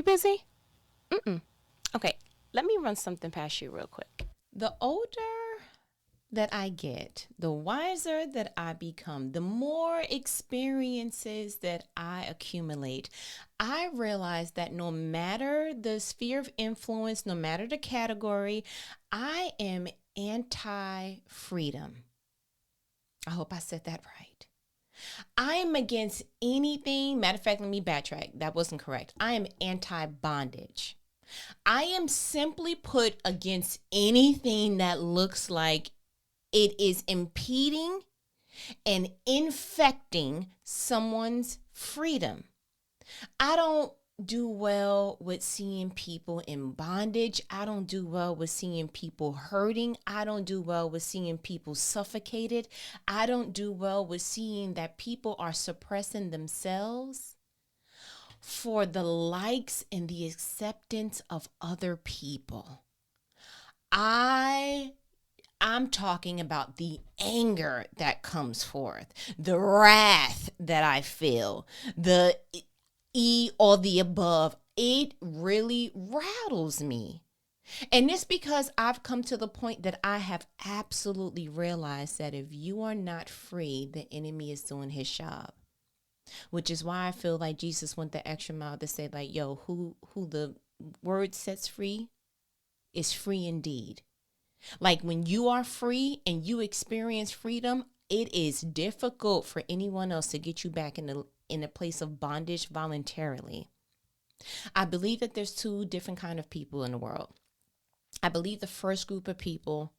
busy? Mm-mm. Okay, let me run something past you real quick. The older that I get, the wiser that I become, the more experiences that I accumulate, I realize that no matter the sphere of influence, no matter the category, I am anti freedom. I hope I said that right. I am against anything. Matter of fact, let me backtrack. That wasn't correct. I am anti bondage. I am simply put against anything that looks like it is impeding and infecting someone's freedom. I don't do well with seeing people in bondage. I don't do well with seeing people hurting. I don't do well with seeing people suffocated. I don't do well with seeing that people are suppressing themselves for the likes and the acceptance of other people. I'm talking about the anger that comes forth, the wrath that I feel, the or the above. It really rattles me. And it's because I've come to the point that I have absolutely realized that if you are not free, the enemy is doing his job. Which is why I feel like Jesus went the extra mile to say, like, yo, who the word sets free is free indeed. Like when you are free and you experience freedom, it is difficult for anyone else to get you back in a place of bondage voluntarily. I believe that there's two different kind of people in the world. I believe the first group of people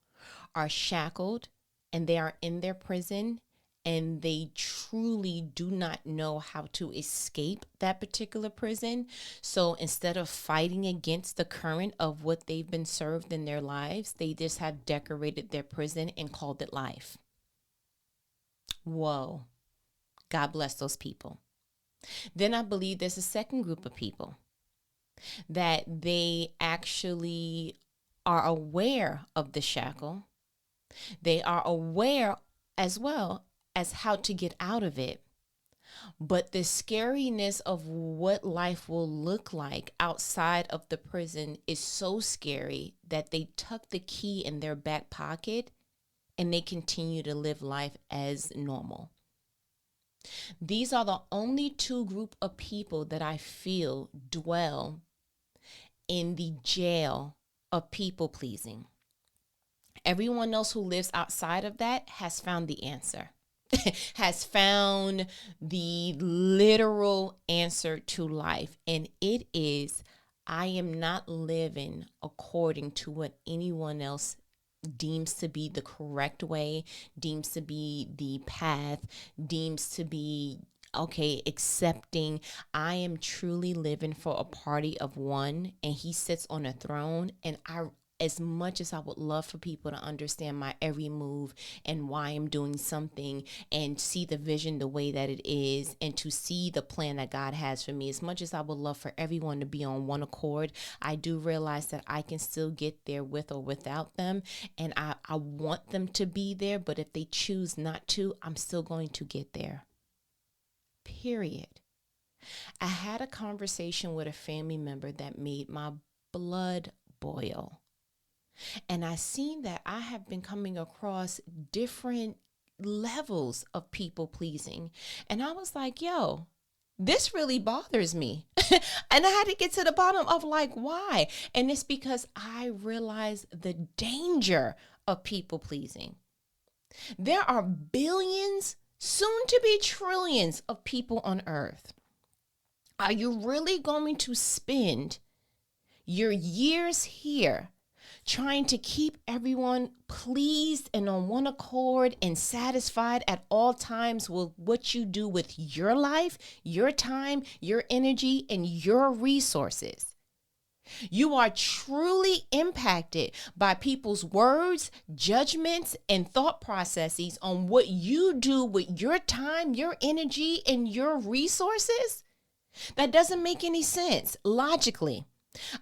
are shackled and they are in their prison and they truly do not know how to escape that particular prison. So instead of fighting against the current of what they've been served in their lives, they just have decorated their prison and called it life. Whoa. God bless those people. Then I believe there's a second group of people that they actually are aware of the shackle. They are aware as well as how to get out of it. But the scariness of what life will look like outside of the prison is so scary that they tuck the key in their back pocket and they continue to live life as normal. These are the only two group of people that I feel dwell in the jail of people pleasing. Everyone else who lives outside of that has found the answer, has found the literal answer to life. And it is, I am not living according to what anyone else deems to be the correct way, deems to be the path, deems to be accepting. I am truly living for a party of one, and he sits on a throne. And as much as I would love for people to understand my every move and why I'm doing something and see the vision the way that it is and to see the plan that God has for me, as much as I would love for everyone to be on one accord, I do realize that I can still get there with or without them. And I want them to be there, but if they choose not to, I'm still going to get there. Period. I had a conversation with a family member that made my blood boil. And I seen that I have been coming across different levels of people pleasing. And I was like, yo, this really bothers me. And I had to get to the bottom of like, why? And it's because I realized the danger of people pleasing. There are billions, soon to be trillions of people on earth. Are you really going to spend your years here trying to keep everyone pleased and on one accord and satisfied at all times with what you do with your life, your time, your energy, and your resources? You are truly impacted by people's words, judgments, and thought processes on what you do with your time, your energy, and your resources? That doesn't make any sense logically.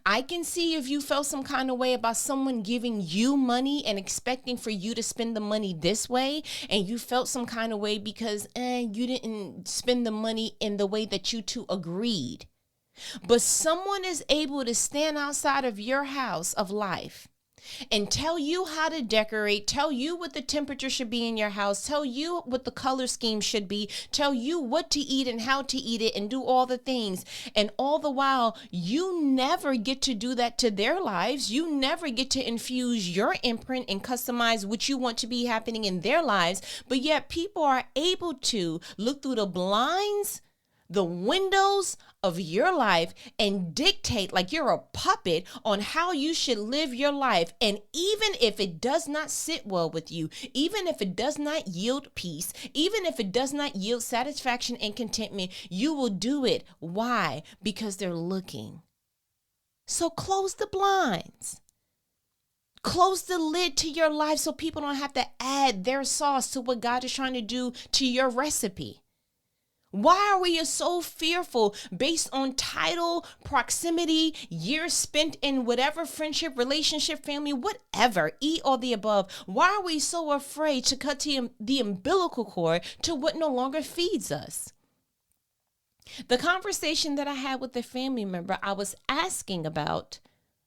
I can see if you felt some kind of way about someone giving you money and expecting for you to spend the money this way, and you felt some kind of way because you didn't spend the money in the way that you two agreed. But someone is able to stand outside of your house of life and tell you how to decorate, tell you what the temperature should be in your house, tell you what the color scheme should be, tell you what to eat and how to eat it, and do all the things. And all the while, you never get to do that to their lives. You never get to infuse your imprint and customize what you want to be happening in their lives. But yet people are able to look through the blinds, the windows of your life, and dictate like you're a puppet on how you should live your life. And even if it does not sit well with you, even if it does not yield peace, even if it does not yield satisfaction and contentment, you will do it. Why? Because they're looking. So close the blinds. Close the lid to your life so people don't have to add their sauce to what God is trying to do to your recipe. Why are we so fearful based on title, proximity, years spent in whatever friendship, relationship, family, whatever, all the above? Why are we so afraid to cut to the umbilical cord to what no longer feeds us? The conversation that I had with a family member, I was asking about,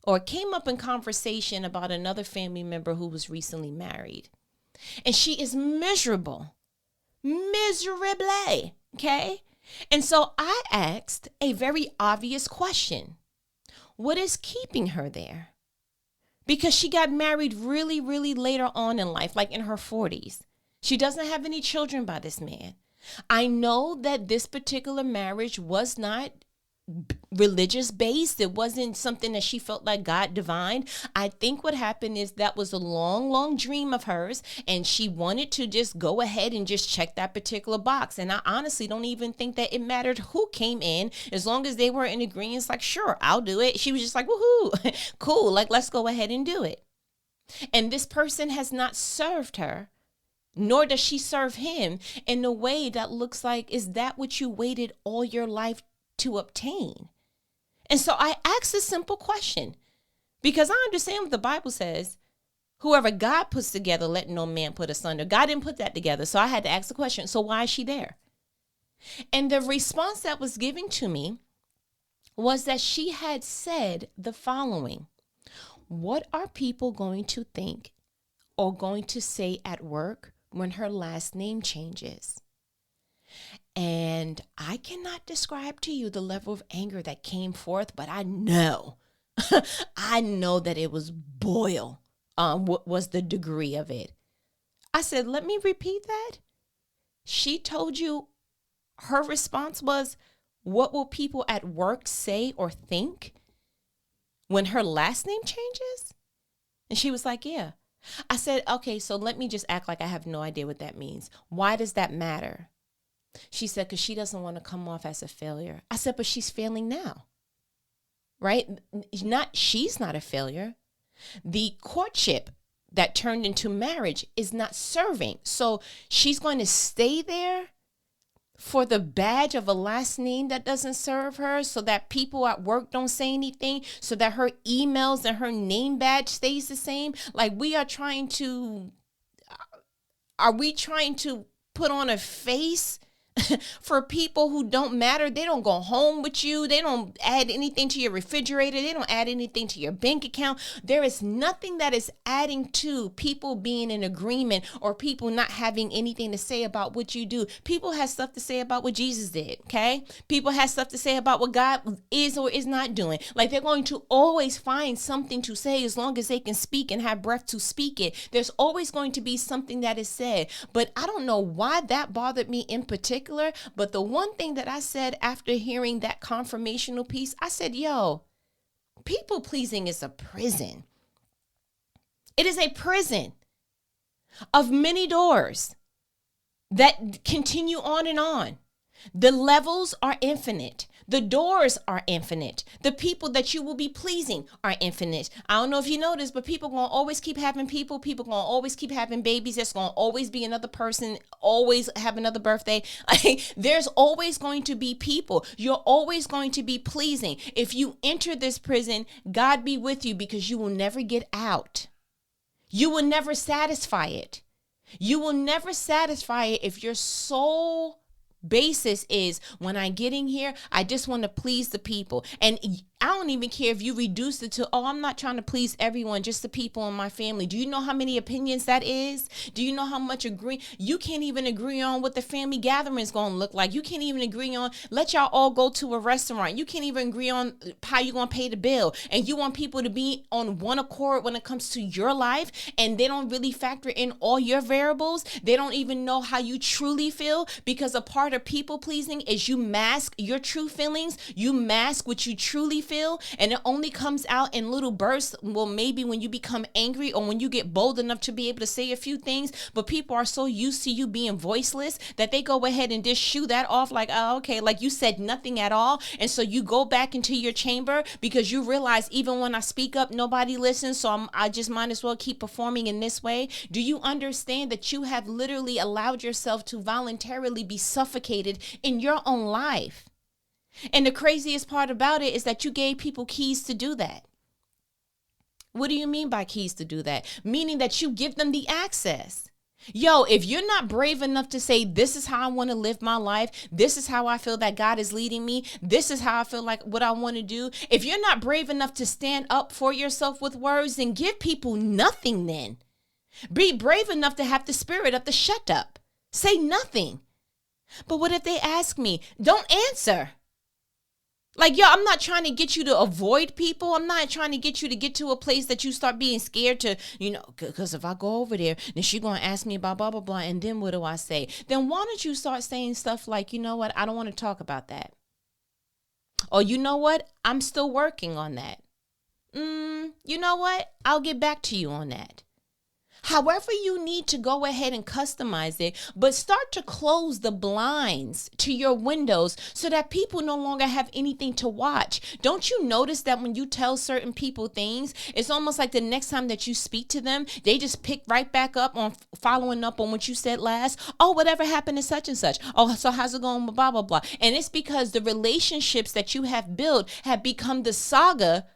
or came up in conversation about another family member who was recently married. And she is miserably. Okay. And so I asked a very obvious question. What is keeping her there? Because she got married really, really later on in life, like in her 40s. She doesn't have any children by this man. I know that this particular marriage was not religious based. It wasn't something that she felt like God divined. I think what happened is that was a long, long dream of hers, and she wanted to just go ahead and just check that particular box. And I honestly don't even think that it mattered who came in, as long as they were in agreement. It's like, sure, I'll do it. She was just like, woohoo, cool, like let's go ahead and do it. And this person has not served her, nor does she serve him in a way that looks like, is that what you waited all your life to obtain? And so I asked a simple question, because I understand what the Bible says. Whoever God puts together, let no man put asunder. God didn't put that together. So I had to ask the question, so why is she there? And the response that was given to me was that she had said the following: what are people going to think or going to say at work when her last name changes? And I cannot describe to you the level of anger that came forth, but I know, I know that it was boil. What was the degree of it? I said, let me repeat that. She told you her response was, what will people at work say or think when her last name changes? And she was like, yeah. I said, okay, so let me just act like I have no idea what that means. Why does that matter? She said, because she doesn't want to come off as a failure. I said, but she's failing now, right? She's not a failure. The courtship that turned into marriage is not serving. So she's going to stay there for the badge of a last name that doesn't serve her, so that people at work don't say anything, so that her emails and her name badge stays the same. Like, are we trying to put on a face for people who don't matter? They don't go home with you. They don't add anything to your refrigerator. They don't add anything to your bank account. There is nothing that is adding to people being in agreement or people not having anything to say about what you do. People have stuff to say about what Jesus did, okay? People have stuff to say about what God is or is not doing. Like, they're going to always find something to say as long as they can speak and have breath to speak it. There's always going to be something that is said. But I don't know why that bothered me in particular. But the one thing that I said after hearing that confirmational piece, I said, yo, people pleasing is a prison. It is a prison of many doors that continue on and on. The levels are infinite. The doors are infinite. The people that you will be pleasing are infinite. I don't know if you noticed, but people going to always keep having people. People going to always keep having babies. There's going to always be another person, always have another birthday. There's always going to be people. You're always going to be pleasing. If you enter this prison, God be with you, because you will never get out. You will never satisfy it. You will never satisfy it if your soul basis is when I get in here, I just want to please the people. And I don't even care if you reduce it to, oh, I'm not trying to please everyone, just the people in my family. Do you know how many opinions that is? Do you know how much you can't even agree on what the family gathering is going to look like. You can't even agree on, let y'all all go to a restaurant. You can't even agree on how you're going to pay the bill. And you want people to be on one accord when it comes to your life, and they don't really factor in all your variables. They don't even know how you truly feel, because a part of people pleasing is you mask your true feelings. You mask what you truly feel, and it only comes out in little bursts. Well, maybe when you become angry or when you get bold enough to be able to say a few things, but people are so used to you being voiceless that they go ahead and just shoo that off like, oh, okay, like you said nothing at all. And so you go back into your chamber because you realize even when I speak up, nobody listens. So I just might as well keep performing in this way. Do you understand that you have literally allowed yourself to voluntarily be suffocated in your own life? And the craziest part about it is that you gave people keys to do that. What do you mean by keys to do that? Meaning that you give them the access. Yo, if you're not brave enough to say, this is how I want to live my life, this is how I feel that God is leading me, this is how I feel like what I want to do. If you're not brave enough to stand up for yourself with words, then give people nothing then. Be brave enough to have the spirit of the shut up. Say nothing. But what if they ask me? Don't answer. Like, yo, I'm not trying to get you to avoid people. I'm not trying to get you to get to a place that you start being scared to, because if I go over there, then she's going to ask me about blah, blah, blah. And then what do I say? Then why don't you start saying stuff like, you know what? I don't want to talk about that. Or you know what? I'm still working on that. You know what? I'll get back to you on that. However you need to go ahead and customize it, but start to close the blinds to your windows so that people no longer have anything to watch. Don't you notice that when you tell certain people things, it's almost like the next time that you speak to them, they just pick right back up on following up on what you said last. Oh, whatever happened to such and such. Oh, so how's it going? Blah, blah, blah. And it's because the relationships that you have built have become the saga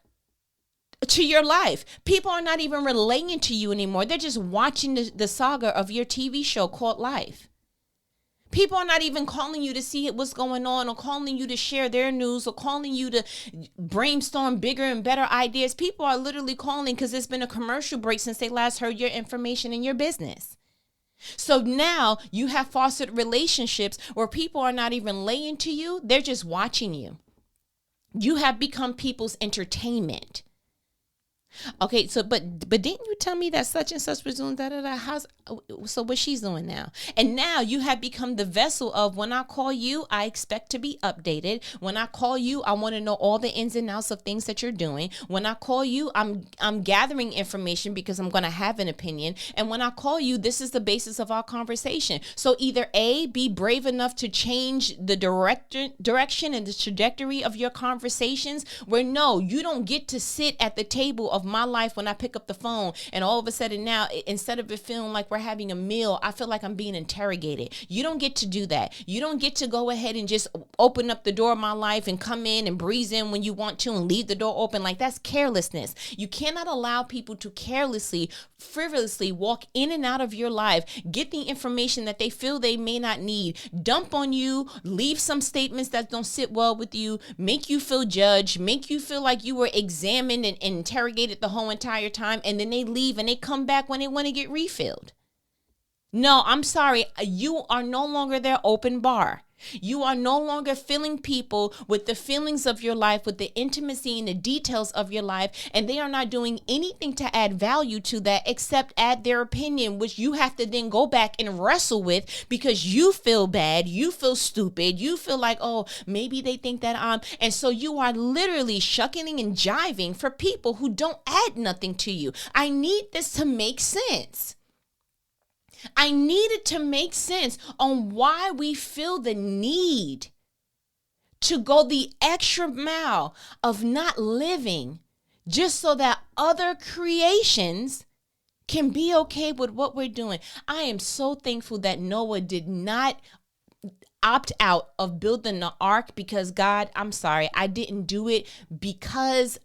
to your life. People are not even relating to you anymore. They're just watching the saga of your TV show called life. People are not even calling you to see what's going on, or calling you to share their news, or calling you to brainstorm bigger and better ideas. People are literally calling because it's been a commercial break since they last heard your information in your business. So now you have fostered relationships where people are not even laying to you. They're just watching you. You have become people's entertainment. Okay, so but didn't you tell me that such and such was doing so what she's doing now? And now you have become the vessel of, when I call you, I expect to be updated. When I call you, I want to know all the ins and outs of things that you're doing. When I call you, I'm gathering information because I'm going to have an opinion. And when I call you, this is the basis of our conversation. So either A, be brave enough to change the direction and the trajectory of your conversations, where no, you don't get to sit at the table of my life when I pick up the phone, and all of a sudden now, instead of it feeling like we're having a meal, I feel like I'm being interrogated. You don't get to do that. You don't get to go ahead and just open up the door of my life and come in and breeze in when you want to and leave the door open. Like, that's carelessness. You cannot allow people to carelessly, frivolously walk in and out of your life, get the information that they feel they may not need, dump on you, leave some statements that don't sit well with you, make you feel judged, make you feel like you were examined and interrogated the whole entire time, and then they leave and they come back when they want to get refilled. No, I'm sorry. You are no longer their open bar. You are no longer filling people with the feelings of your life, with the intimacy and the details of your life, and they are not doing anything to add value to that except add their opinion, which you have to then go back and wrestle with because you feel bad, you feel stupid, you feel like, oh, maybe they think that and so you are literally shucking and jiving for people who don't add nothing to you. I need this to make sense. I needed to make sense on why we feel the need to go the extra mile of not living just so that other creations can be okay with what we're doing. I am so thankful that Noah did not opt out of building the ark because, God, I'm sorry, I didn't do it because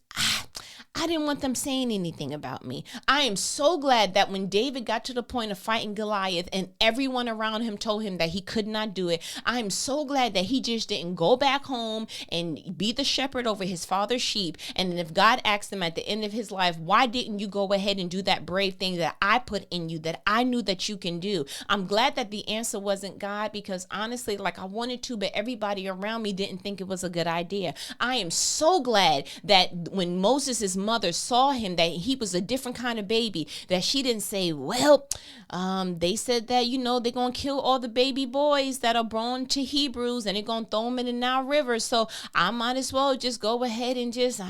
I didn't want them saying anything about me. I am so glad that when David got to the point of fighting Goliath and everyone around him told him that he could not do it, I am so glad that he just didn't go back home and be the shepherd over his father's sheep. And then if God asked him at the end of his life, why didn't you go ahead and do that brave thing that I put in you, that I knew that you can do? I'm glad that the answer wasn't God, because honestly, like, I wanted to, but everybody around me didn't think it was a good idea. I am so glad that when Moses' mother saw him, that he was a different kind of baby, that she didn't say, well, they said that, they're going to kill all the baby boys that are born to Hebrews and they're going to throw them in the Nile River. So I might as well just go ahead and just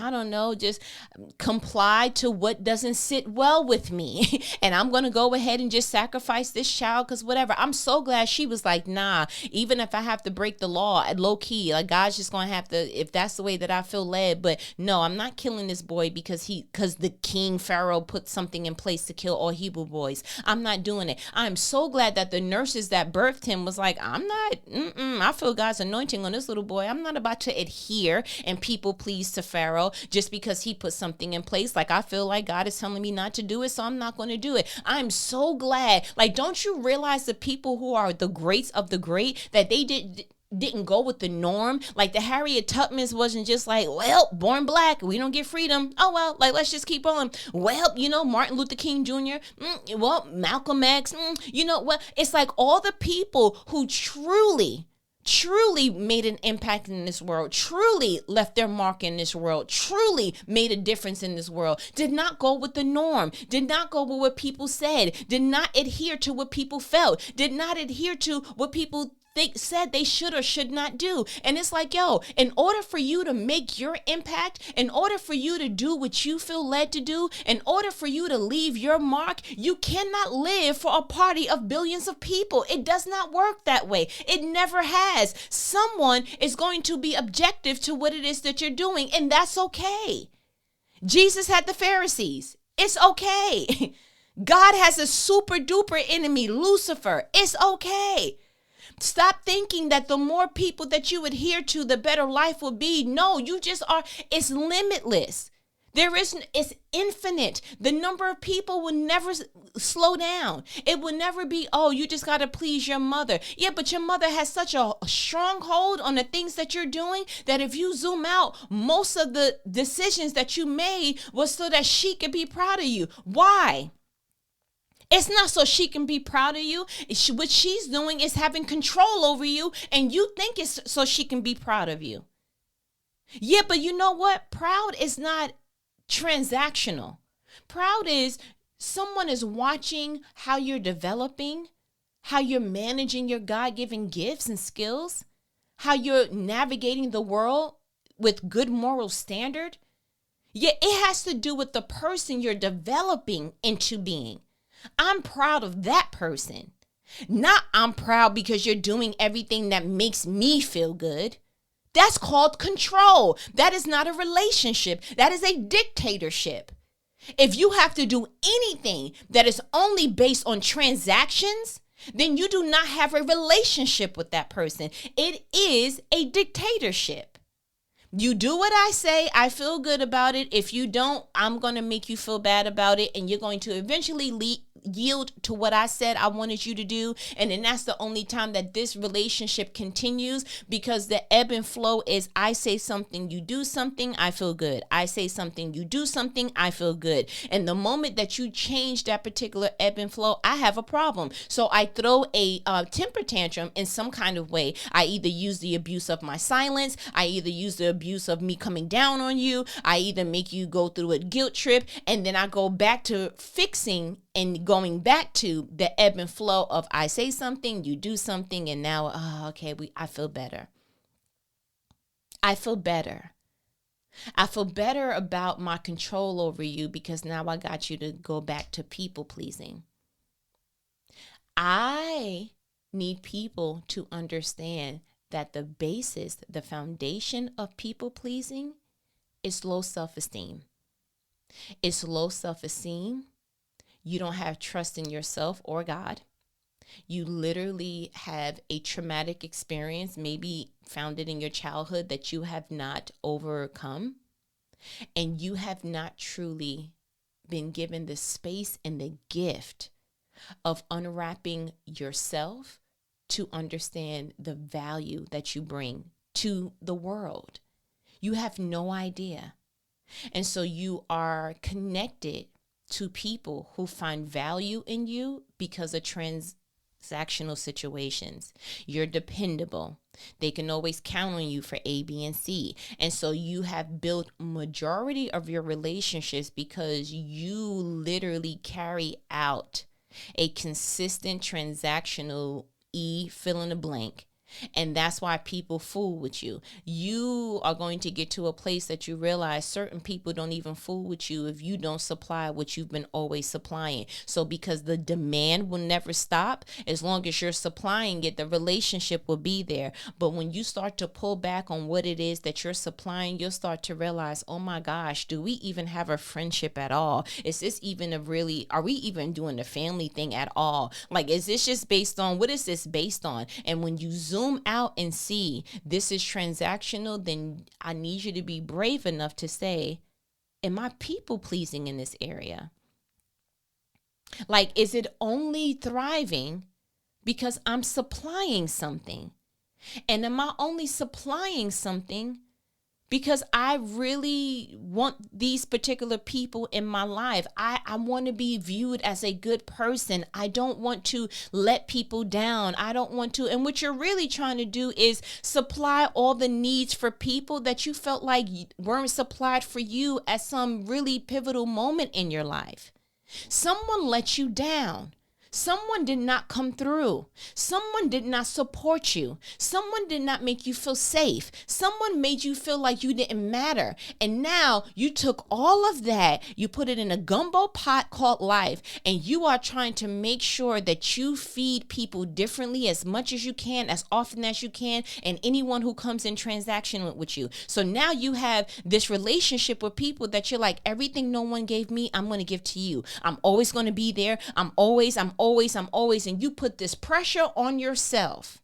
comply to what doesn't sit well with me. And I'm going to go ahead and just sacrifice this child because whatever. I'm so glad she was like, nah, even if I have to break the law at low key, like, God's just going to have to, if that's the way that I feel led. But no, I'm not killing this boy because the king Pharaoh put something in place to kill all Hebrew boys. I'm not doing it. I'm so glad that the nurses that birthed him was like, I feel God's anointing on this little boy. I'm not about to adhere and people please to Pharaoh just because he put something in place. Like, I feel like God is telling me not to do it, so I'm not going to do it. I'm so glad. Like, don't you realize the people who are the greats of the great, that they didn't go with the norm? Like, the Harriet Tubmans wasn't just like, well, born black, we don't get freedom. Oh, well, like, let's just keep on. Well, Martin Luther King Jr., well, Malcolm X, well, it's like all the people who truly made an impact in this world, truly left their mark in this world, truly made a difference in this world, did not go with the norm, did not go with what people said, did not adhere to what people felt, did not adhere to what people said they should or should not do. And it's like, in order for you to make your impact, in order for you to do what you feel led to do, in order for you to leave your mark, you cannot live for a party of billions of people. It does not work that way. It never has. Someone is going to be objective to what it is that you're doing, and that's okay. Jesus had the Pharisees. It's okay. God has a super duper enemy, Lucifer. It's okay. Stop thinking that the more people that you adhere to, the better life will be. No, you just are. It's limitless. It's infinite. The number of people will never slow down. It will never be, you just got to please your mother. Yeah, but your mother has such a strong hold on the things that you're doing that if you zoom out, most of the decisions that you made was so that she could be proud of you. Why? It's not so she can be proud of you. What she's doing is having control over you, and you think it's so she can be proud of you. Yeah, but you know what? Proud is not transactional. Proud is someone is watching how you're developing, how you're managing your God-given gifts and skills, how you're navigating the world with good moral standard. Yeah, it has to do with the person you're developing into being. I'm proud of that person. Not I'm proud because you're doing everything that makes me feel good. That's called control. That is not a relationship. That is a dictatorship. If you have to do anything that is only based on transactions, then you do not have a relationship with that person. It is a dictatorship. You do what I say, I feel good about it. If you don't, I'm going to make you feel bad about it, and you're going to eventually yield to what I said I wanted you to do. And then that's the only time that this relationship continues, because the ebb and flow is I say something, you do something, I feel good. I say something, you do something, I feel good. And the moment that you change that particular ebb and flow, I have a problem. So I throw a temper tantrum in some kind of way. I either use the abuse of my silence, I either use the abuse of me coming down on you, I either make you go through a guilt trip, and then I go back to fixing and going back to the ebb and flow of I say something, you do something, and now, I feel better. I feel better. I feel better about my control over you because now I got you to go back to people pleasing. I need people to understand that the basis, the foundation of people pleasing is low self-esteem. It's low self-esteem. You don't have trust in yourself or God. You literally have a traumatic experience, maybe founded in your childhood, that you have not overcome. and you have not truly been given the space and the gift of unwrapping yourself to understand the value that you bring to the world. You have no idea. And so you are connected to people who find value in you because of transactional situations. You're dependable. They can always count on you for A, B, and C. And so you have built majority of your relationships because you literally carry out a consistent transactional fill in the blank. And that's why people fool with you. You are going to get to a place that you realize certain people don't even fool with you if you don't supply what you've been always supplying. So because the demand will never stop, as long as you're supplying it, the relationship will be there. But when you start to pull back on what it is that you're supplying, you'll start to realize, oh my gosh, do we even have a friendship at all? Is this even are we even doing the family thing at all? Like, is this just based on, what is this based on? And when you zoom out and see this is transactional, then I need you to be brave enough to say, am I people pleasing in this area? Like, is it only thriving because I'm supplying something? And am I only supplying something because I really want these particular people in my life? I want to be viewed as a good person. I don't want to let people down. I don't want to. And what you're really trying to do is supply all the needs for people that you felt like weren't supplied for you at some really pivotal moment in your life. Someone let you down. Someone did not come through. Someone did not support you. Someone did not make you feel safe. Someone made you feel like you didn't matter. And now you took all of that, you put it in a gumbo pot called life, and you are trying to make sure that you feed people differently as much as you can, as often as you can, and anyone who comes in transaction with you. So now you have this relationship with people that you're like, everything no one gave me, I'm going to give to you. I'm always going to be there. I'm always, and you put this pressure on yourself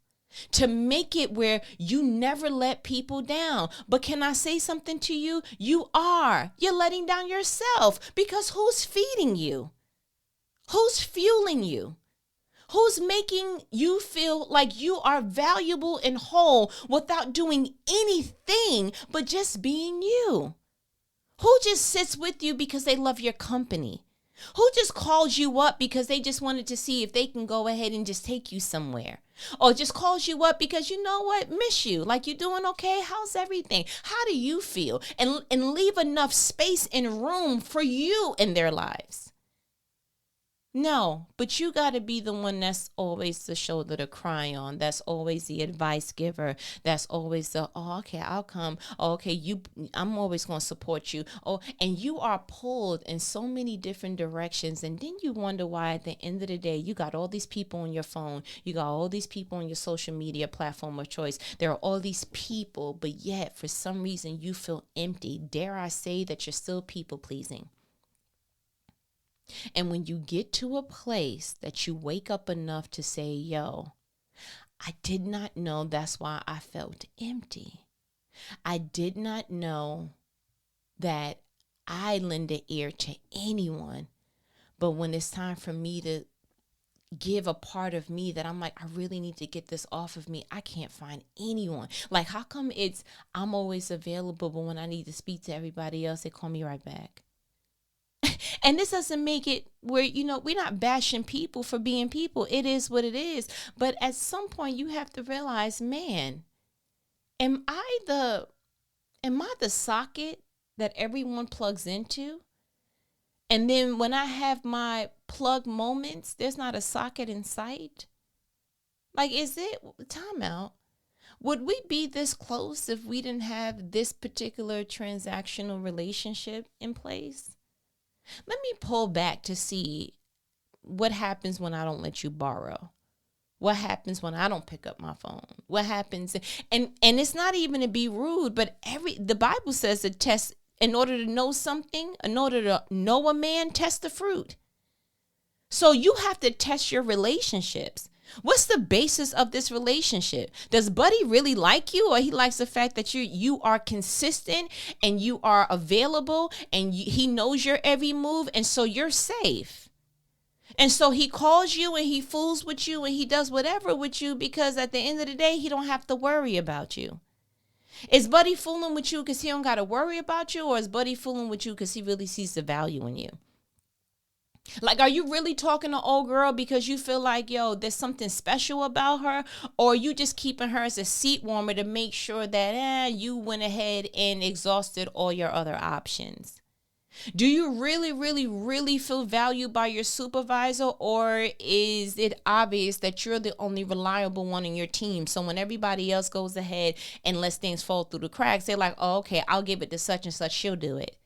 to make it where you never let people down. But can I say something to you? You're letting down yourself, because who's feeding you? Who's fueling you? Who's making you feel like you are valuable and whole without doing anything but just being you? Who just sits with you because they love your company? Who just calls you up because they just wanted to see if they can go ahead and just take you somewhere? Or just calls you up because, you know what, miss you. Like, you doing okay? How's everything? How do you feel? And leave enough space and room for you in their lives. No, but you got to be the one that's always the shoulder to cry on. That's always the advice giver. That's always the, oh, okay, I'll come. Oh, okay, I'm always going to support you. Oh, and you are pulled in so many different directions. And then you wonder why at the end of the day, you got all these people on your phone. You got all these people on your social media platform of choice. There are all these people, but yet for some reason you feel empty. Dare I say that you're still people pleasing? And when you get to a place that you wake up enough to say, yo, I did not know that's why I felt empty. I did not know that I lend an ear to anyone. But when it's time for me to give a part of me that I'm like, I really need to get this off of me, I can't find anyone. Like, how come I'm always available, but when I need to speak to everybody else, they call me right back? And this doesn't make it where, we're not bashing people for being people. It is what it is. But at some point you have to realize, man, am I the socket that everyone plugs into? And then when I have my plug moments, there's not a socket in sight. Like, is it time out? Would we be this close if we didn't have this particular transactional relationship in place? Let me pull back to see what happens when I don't let you borrow. What happens when I don't pick up my phone? What happens? And it's not even to be rude, but the Bible says to test, in order to know something, in order to know a man, test the fruit. So you have to test your relationships. What's the basis of this relationship? Does Buddy really like you, or he likes the fact that you are consistent and you are available and he knows your every move, and so you're safe? And so he calls you and he fools with you and he does whatever with you because at the end of the day, he don't have to worry about you. Is Buddy fooling with you because he don't got to worry about you, or is Buddy fooling with you because he really sees the value in you? Like, are you really talking to old girl because you feel like, yo, there's something special about her? Or are you just keeping her as a seat warmer to make sure that you went ahead and exhausted all your other options? Do you really, really, really feel valued by your supervisor, or is it obvious that you're the only reliable one in your team? So when everybody else goes ahead and lets things fall through the cracks, they're like, oh, okay, I'll give it to such and such. She'll do it.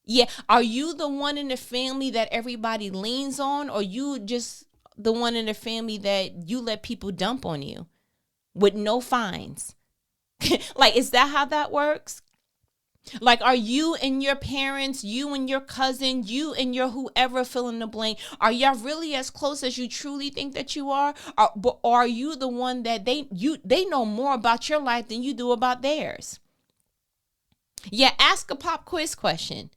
Yeah. Are you the one in the family that everybody leans on, or you just the one in the family that you let people dump on you with no fines? Like, is that how that works? Like, are you and your parents, you and your cousin, you and your whoever fill in the blank, are y'all really as close as you truly think that you are? Or are you the one that they know more about your life than you do about theirs? Yeah, ask a pop quiz question.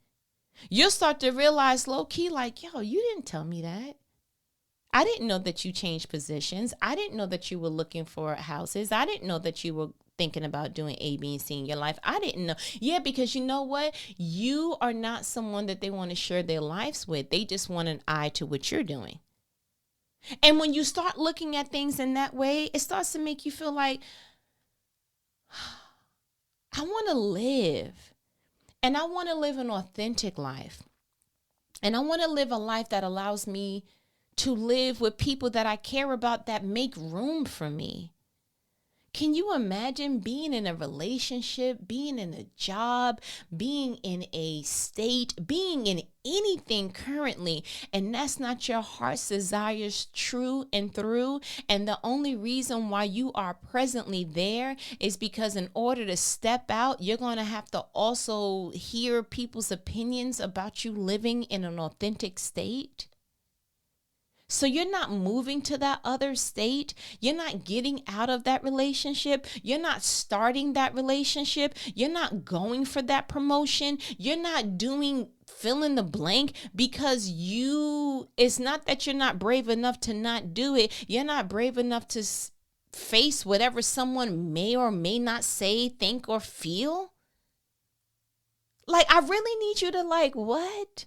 You'll start to realize low key, like, yo, you didn't tell me that. I didn't know that you changed positions. I didn't know that you were looking for houses. I didn't know that you were thinking about doing A, B, and C in your life. I didn't know. Yeah, because you know what? You are not someone that they want to share their lives with. They just want an eye to what you're doing. And when you start looking at things in that way, it starts to make you feel like, I want to live. And I want to live an authentic life. And I want to live a life that allows me to live with people that I care about, that make room for me. Can you imagine being in a relationship, being in a job, being in a state, being in anything currently, and that's not your heart's desires true and through? And the only reason why you are presently there is because in order to step out, you're going to have to also hear people's opinions about you living in an authentic state. So you're not moving to that other state. You're not getting out of that relationship. You're not starting that relationship. You're not going for that promotion. You're not doing fill in the blank because it's not that you're not brave enough to not do it. You're not brave enough to face whatever someone may or may not say, think, or feel. Like, I really need you to what?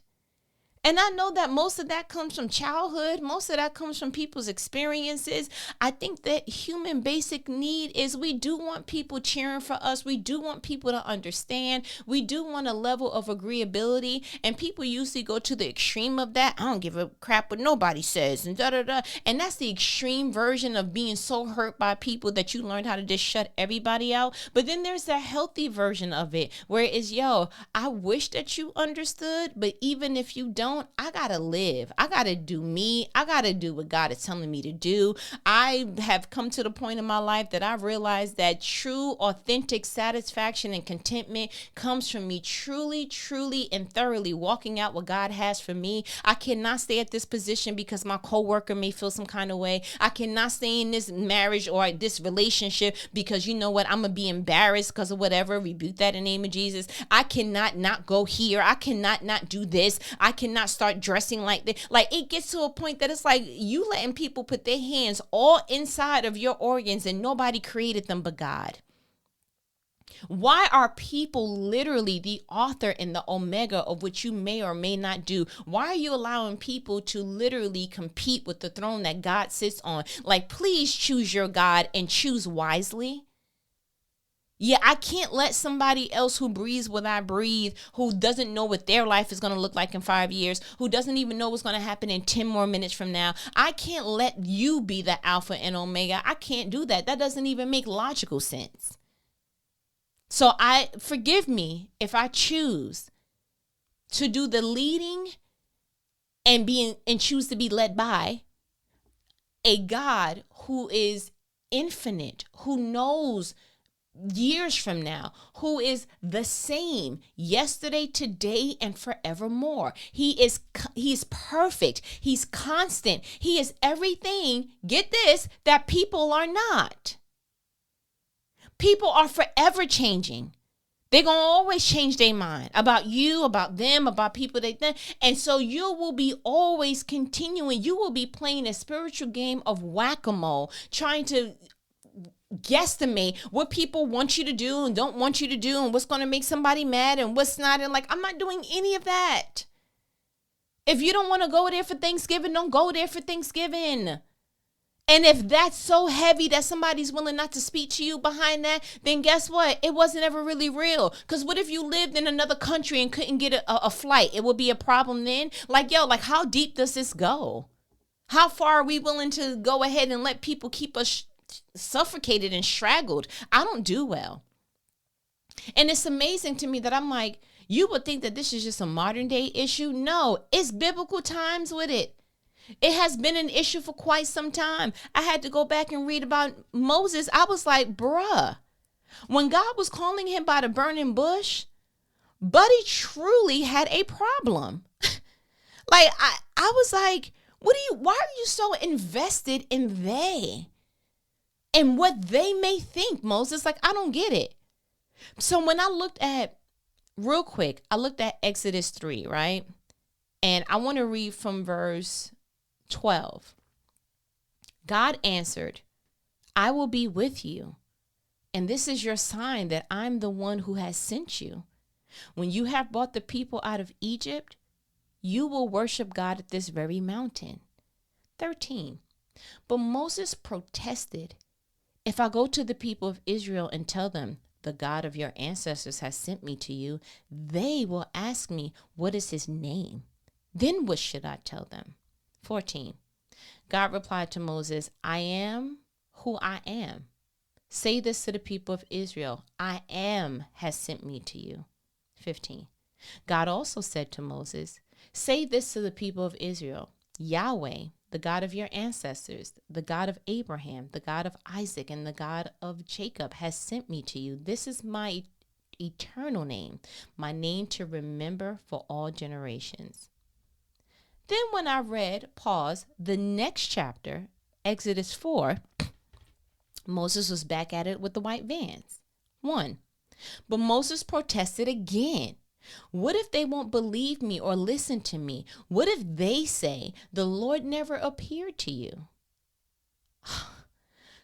And I know that most of that comes from childhood. Most of that comes from people's experiences. I think that human basic need is we do want people cheering for us. We do want people to understand. We do want a level of agreeability. And people usually go to the extreme of that. I don't give a crap what nobody says and da-da-da. And that's the extreme version of being so hurt by people that you learned how to just shut everybody out. But then there's a healthy version of it where it's, yo, I wish that you understood, but even if you don't, I gotta live. I gotta do me. I gotta do what God is telling me to do. I have come to the point in my life that I've realized that true, authentic satisfaction and contentment comes from me truly, truly, and thoroughly walking out what God has for me. I cannot stay at this position because my coworker may feel some kind of way. I cannot stay in this marriage or this relationship because you know what? I'm gonna be embarrassed because of whatever. Rebuke that in the name of Jesus. I cannot not go here. I cannot not do this. I cannot start dressing like this. Like, it gets to a point that it's like you letting people put their hands all inside of your organs and nobody created them but God. Why are people literally the author and the omega of what you may or may not do? Why are you allowing people to literally compete with the throne that God sits on? Like, please choose your God and choose wisely. Yeah, I can't let somebody else who breathes what I breathe, who doesn't know what their life is going to look like in 5 years, who doesn't even know what's going to happen in 10 more minutes from now. I can't let you be the Alpha and Omega. I can't do that. That doesn't even make logical sense. So forgive me if I choose to do the leading and choose to be led by a God who is infinite, who knows years from now, who is the same yesterday, today, and forevermore. He's perfect. He's constant. He is everything, get this, that people are not. People are forever changing. They're going to always change their mind about you, about them, about people they think. And so you will be always continuing. You will be playing a spiritual game of whack-a-mole, trying to guesstimate what people want you to do and don't want you to do and what's going to make somebody mad and what's not. And like, I'm not doing any of that. If you don't want to go there for Thanksgiving, don't go there for Thanksgiving. And if that's so heavy that somebody's willing not to speak to you behind that, then guess what? It wasn't ever really real. Because what if you lived in another country and couldn't get a flight? It would be a problem then. Like, yo, like how deep does this go? How far are we willing to go ahead and let people keep us suffocated and straggled? I don't do well. And it's amazing to me that I'm like, you would think that this is just a modern day issue. No, it's biblical times with it. It has been an issue for quite some time. I had to go back and read about Moses. I was like, bruh, when God was calling him by the burning bush, Buddy truly had a problem. Like, I was like, why are you so invested in they and what they may think, Moses? Like, I don't get it. So when I looked at, real quick, I looked at Exodus 3, right? And I want to read from verse 12. God answered, I will be with you, and this is your sign that I'm the one who has sent you. When you have brought the people out of Egypt, you will worship God at this very mountain. 13. But Moses protested, if I go to the people of Israel and tell them, the God of your ancestors has sent me to you, they will ask me, what is his name? Then what should I tell them? 14. God replied to Moses, I am who I am. Say this to the people of Israel, I am has sent me to you. 15. God also said to Moses, say this to the people of Israel, Yahweh, the God of your ancestors, the God of Abraham, the God of Isaac, and the God of Jacob has sent me to you. This is my eternal name, my name to remember for all generations. Then when I read, the next chapter, Exodus 4, Moses was back at it with the white vans. 1. But Moses protested again. What if they won't believe me or listen to me? What if they say, the Lord never appeared to you?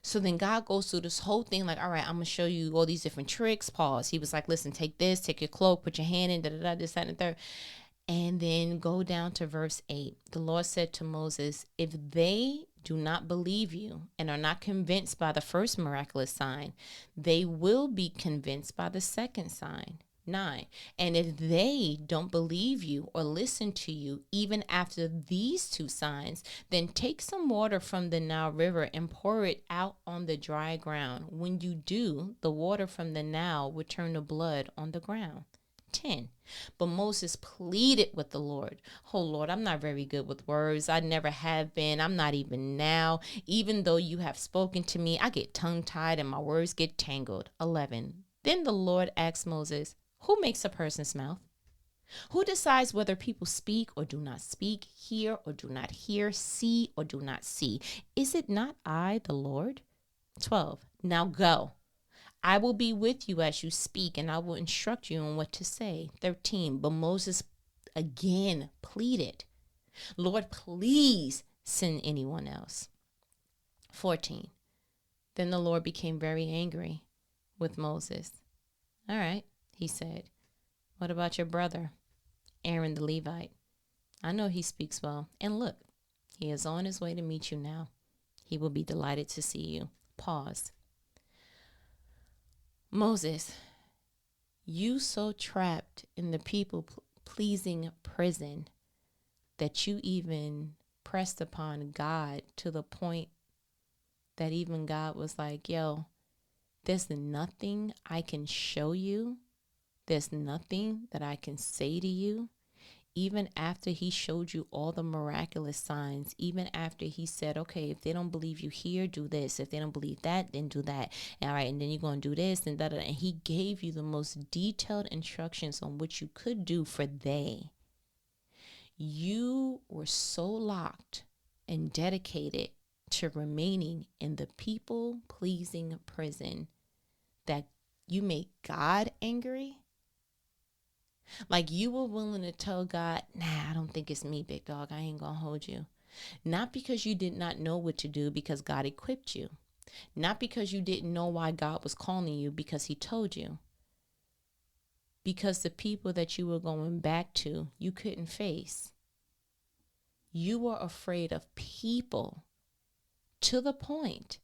So then God goes through this whole thing like, all right, I'm going to show you all these different tricks. He was like, listen, take this, take your cloak, put your hand in, this, that, and the third. And then go down to verse 8. The Lord said to Moses, if they do not believe you and are not convinced by the first miraculous sign, they will be convinced by the second sign. 9. And if they don't believe you or listen to you, even after these 2 signs, then take some water from the Nile River and pour it out on the dry ground. When you do, the water from the Nile will turn to blood on the ground. 10. But Moses pleaded with the Lord. Oh, Lord, I'm not very good with words. I never have been. I'm not even now. Even though you have spoken to me, I get tongue-tied and my words get tangled. 11. Then the Lord asked Moses, who makes a person's mouth? Who decides whether people speak or do not speak, hear or do not hear, see or do not see? Is it not I, the Lord? 12. Now go. I will be with you as you speak, and I will instruct you on what to say. 13. But Moses again pleaded, Lord, please send anyone else. 14. Then the Lord became very angry with Moses. All right, he said, what about your brother, Aaron the Levite? I know he speaks well. And look, he is on his way to meet you now. He will be delighted to see you. Moses, you so trapped in the people-pleasing prison that you even pressed upon God to the point that even God was like, yo, there's nothing I can show you. There's nothing that I can say to you. even after he showed you all the miraculous signs, even after he said, okay, if they don't believe you here, do this. If they don't believe that, then do that. All right, and then you're going to do this and that. And he gave you the most detailed instructions on what you could do for they. You were so locked and dedicated to remaining in the people-pleasing prison that you made God angry. Like you were willing to tell God, nah, I don't think it's me, big dog. I ain't gonna hold you. Not because you did not know what to do, because God equipped you. Not because you didn't know why God was calling you, because he told you. Because the people that you were going back to, you couldn't face. You were afraid of people to the point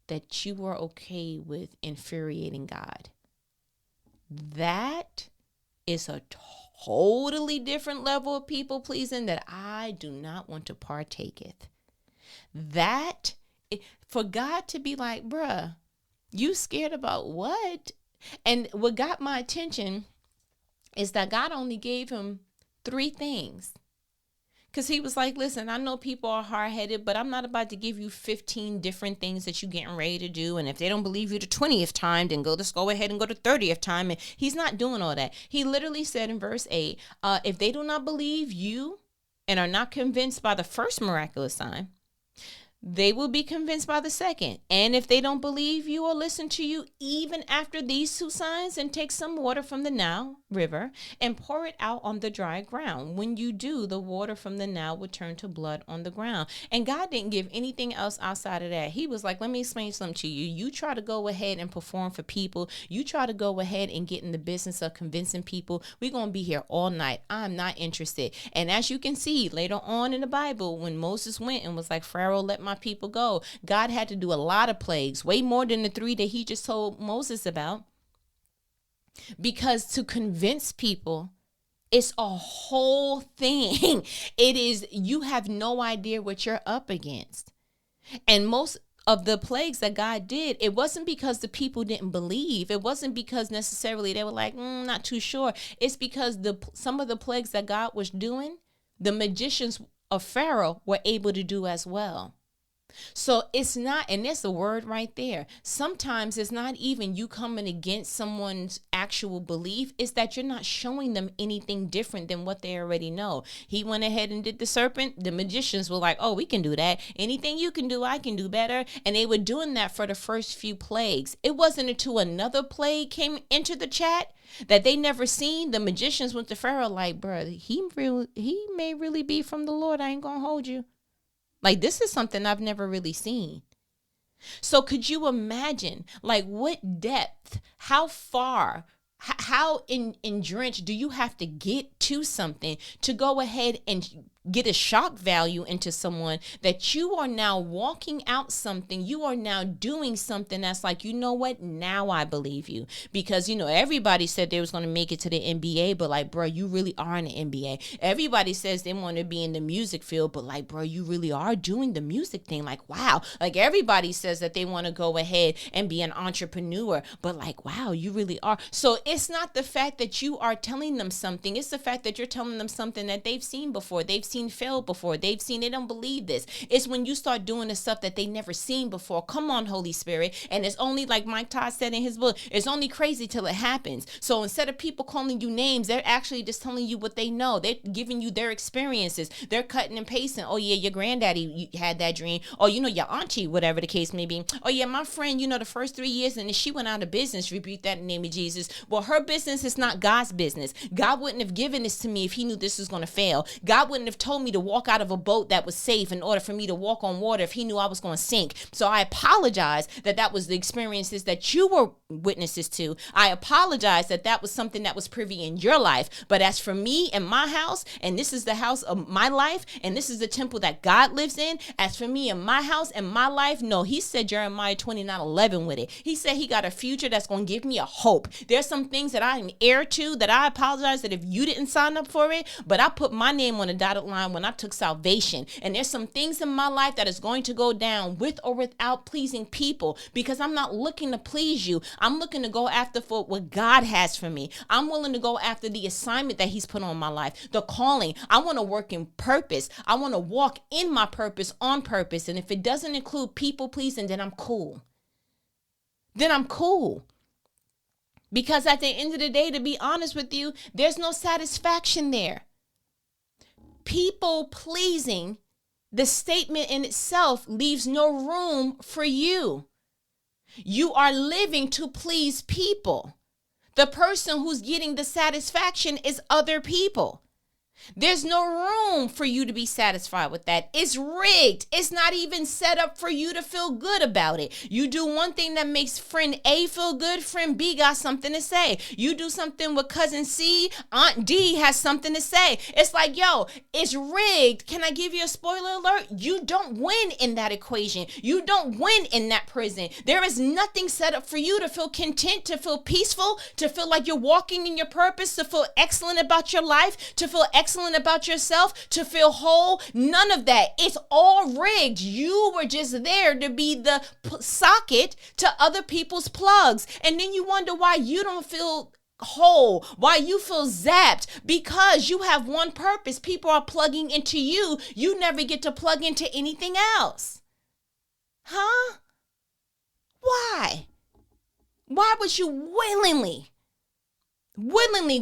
that you were okay with infuriating God. That is a totally different level of people pleasing that I do not want to partaketh. That, for God to be like, bruh, you scared about what? And what got my attention is that God only gave him 3 things. Because he was like, listen, I know people are hard-headed, but I'm not about to give you 15 different things that you're getting ready to do. And if they don't believe you the 20th time, then just go ahead and go to 30th time. And he's not doing all that. He literally said in verse 8, if they do not believe you and are not convinced by the first miraculous sign, they will be convinced by the second. And if they don't believe you or listen to you, even after these 2 signs, and take some water from the Nile River and pour it out on the dry ground. When you do, the water from the Nile will turn to blood on the ground. And God didn't give anything else outside of that. He was like, let me explain something to you. You try to go ahead and perform for people. You try to go ahead and get in the business of convincing people. We're going to be here all night. I'm not interested. And as you can see later on in the Bible, when Moses went and was like, Pharaoh, let my people go, God had to do a lot of plagues, way more than the 3 that he just told Moses about. Because to convince people, it's a whole thing. It is, you have no idea what you're up against. And most of the plagues that God did, it wasn't because the people didn't believe. It wasn't because necessarily they were like, not too sure. It's because some of the plagues that God was doing, the magicians of Pharaoh were able to do as well. So it's not, and that's the word right there. Sometimes it's not even you coming against someone's actual belief. It's that you're not showing them anything different than what they already know. He went ahead and did the serpent. The magicians were like, oh, we can do that. Anything you can do, I can do better. And they were doing that for the first few plagues. It wasn't until another plague came into the chat that they never seen. The magicians went to Pharaoh like, bro, he may really be from the Lord. I ain't gonna hold you. Like, this is something I've never really seen. So could you imagine, like, what depth, how far, how drenched do you have to get to something to go ahead and get a shock value into someone that you are now walking out something, you are now doing something that's like, you know what, now I believe you. Because, everybody said they was going to make it to the NBA, but like, bro, you really are in the NBA. Everybody says they want to be in the music field, but like, bro, you really are doing the music thing. Like, wow. Like, everybody says that they want to go ahead and be an entrepreneur, but like, wow, you really are. So it's not the fact that you are telling them something. It's the fact that you're telling them something that they've seen before. They've seen fail before. They've seen, they don't believe this. It's when you start doing the stuff that they never seen before. Come on, Holy Spirit. And it's only, like Mike Todd said in his book, it's only crazy till it happens. So instead of people calling you names, they're actually just telling you what they know. They're giving you their experiences. They're cutting and pasting. Oh yeah, your granddaddy had that dream. Or your auntie, whatever the case may be. Oh yeah, my friend, the first 3 years and then she went out of business. Rebuke that in the name of Jesus. Well, her business is not God's business. God wouldn't have given this to me if he knew this was going to fail. God wouldn't have told me to walk out of a boat that was safe in order for me to walk on water if he knew I was going to sink. So I apologize that was the experiences that you were witnesses to. I apologize that was something that was privy in your life. But as for me and my house, and this is the house of my life, and this is the temple that God lives in, as for me and my house and my life, no, he said Jeremiah 29:11 with it. He said he got a future that's going to give me a hope. There's some things that I'm heir to that I apologize that if you didn't sign up for it, but I put my name on a dotted line when I took salvation. And there's some things in my life that is going to go down with or without pleasing people, because I'm not looking to please you. I'm looking to go after for what God has for me. I'm willing to go after the assignment that he's put on my life, the calling. I want to work in purpose. I want to walk in my purpose on purpose. And if it doesn't include people pleasing, then I'm cool. Because at the end of the day, to be honest with you, there's no satisfaction there. People pleasing, the statement in itself leaves no room for you. You are living to please people. The person who's getting the satisfaction is other people. There's no room for you to be satisfied with that. It's rigged. It's not even set up for you to feel good about it. You do one thing that makes friend A feel good, friend B got something to say. You do something with cousin C, Aunt D has something to say. It's like, yo, it's rigged. Can I give you a spoiler alert? You don't win in that equation. You don't win in that prison. There is nothing set up for you to feel content, to feel peaceful, to feel like you're walking in your purpose, to feel excellent about your life, to feel excellent about yourself, to feel whole. None of that. It's all rigged. You were just there to be the socket to other people's plugs. And then you wonder why you don't feel whole, why you feel zapped, because you have one purpose. People are plugging into you. You never get to plug into anything else. Huh? Why? Why would you willingly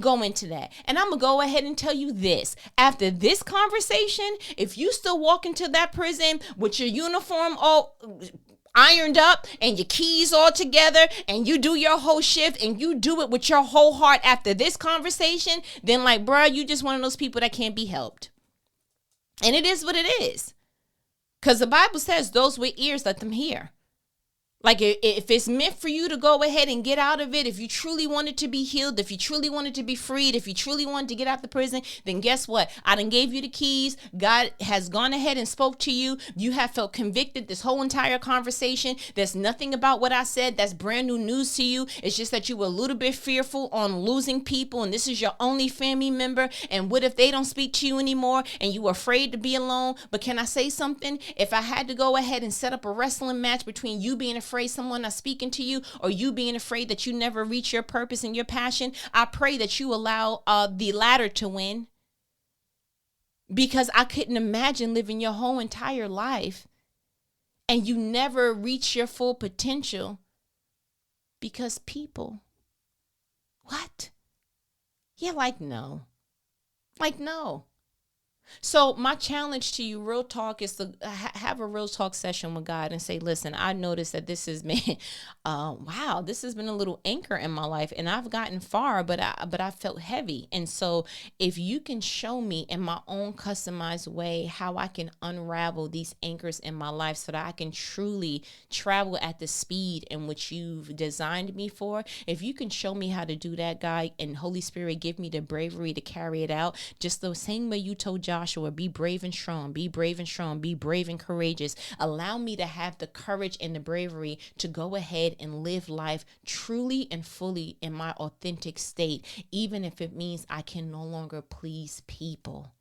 go into that? And I'm gonna go ahead and tell you this: after this conversation, if you still walk into that prison with your uniform all ironed up and your keys all together, and you do your whole shift and you do it with your whole heart after this conversation, then like, bruh, you just one of those people that can't be helped. And it is what it is, because the Bible says those with ears, let them hear. Like, if it's meant for you to go ahead and get out of it, if you truly wanted to be healed, if you truly wanted to be freed, if you truly wanted to get out the prison, then guess what? I done gave you the keys. God has gone ahead and spoke to you. You have felt convicted this whole entire conversation. There's nothing about what I said that's brand new news to you. It's just that you were a little bit fearful on losing people, and this is your only family member. And what if they don't speak to you anymore and you were afraid to be alone? But can I say something? If I had to go ahead and set up a wrestling match between you being afraid someone not speaking to you, or you being afraid that you never reach your purpose and your passion, I pray that you allow the latter to win, because I couldn't imagine living your whole entire life and you never reach your full potential because people. What? Yeah, like no. So my challenge to you, real talk, is to have a real talk session with God and say, listen, I noticed that this has been, wow, this has been a little anchor in my life, and I've gotten far, but I felt heavy. And so if you can show me in my own customized way how I can unravel these anchors in my life so that I can truly travel at the speed in which you've designed me for, if you can show me how to do that, God, and Holy Spirit, give me the bravery to carry it out, just the same way you told Joshua, be brave and strong, be brave and strong, be brave and courageous. Allow me to have the courage and the bravery to go ahead and live life truly and fully in my authentic state, even if it means I can no longer please people.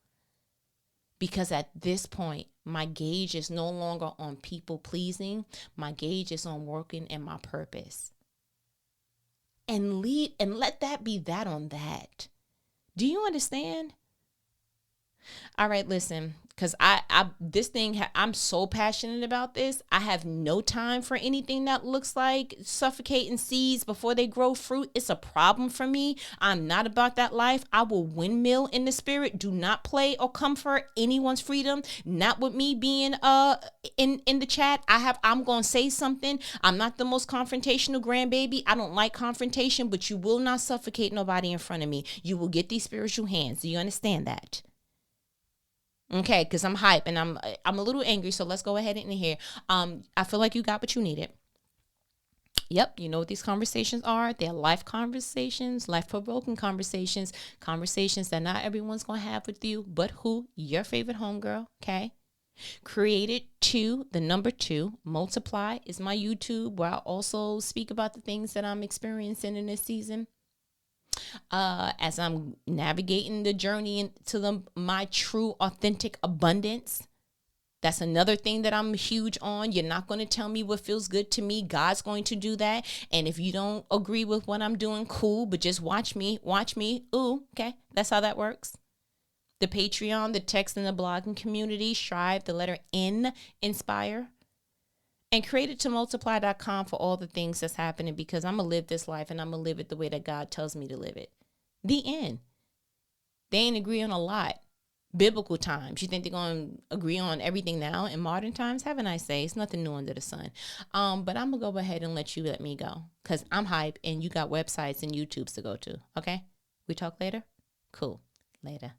Because at this point, my gauge is no longer on people pleasing. My gauge is on working in my purpose. And let that be that on that. Do you understand? All right, listen, because I'm so passionate about this. I have no time for anything that looks like suffocating seeds before they grow fruit. It's a problem for me. I'm not about that life. I will windmill in the spirit. Do not play or come for anyone's freedom. Not with me being in the chat. I'm going to say something. I'm not the most confrontational grandbaby. I don't like confrontation, but you will not suffocate nobody in front of me. You will get these spiritual hands. Do you understand that? Okay, because I'm hype and I'm a little angry, so let's go ahead and hear. I feel like you got what you needed. Yep, you know what these conversations are. They're life conversations, life-provoking conversations that not everyone's going to have with you, but who? Your favorite homegirl, okay? Created to the number 2. Multiply is my YouTube, where I also speak about the things that I'm experiencing in this season. as I'm navigating the journey into my true, authentic abundance. That's another thing that I'm huge on. You're not going to tell me what feels good to me. God's going to do that. And if you don't agree with what I'm doing, cool. But just watch me. Ooh, okay. That's how that works. The Patreon, the text, and the blogging community, Strive, the letter N, Inspire. And created2multiply.com for all the things that's happening, because I'm going to live this life and I'm going to live it the way that God tells me to live it. The end. They ain't agree on a lot. Biblical times. You think they're going to agree on everything now in modern times? Have a nice day. It's nothing new under the sun. But I'm going to go ahead and let me go, because I'm hype and you got websites and YouTubes to go to. Okay? We talk later? Cool. Later.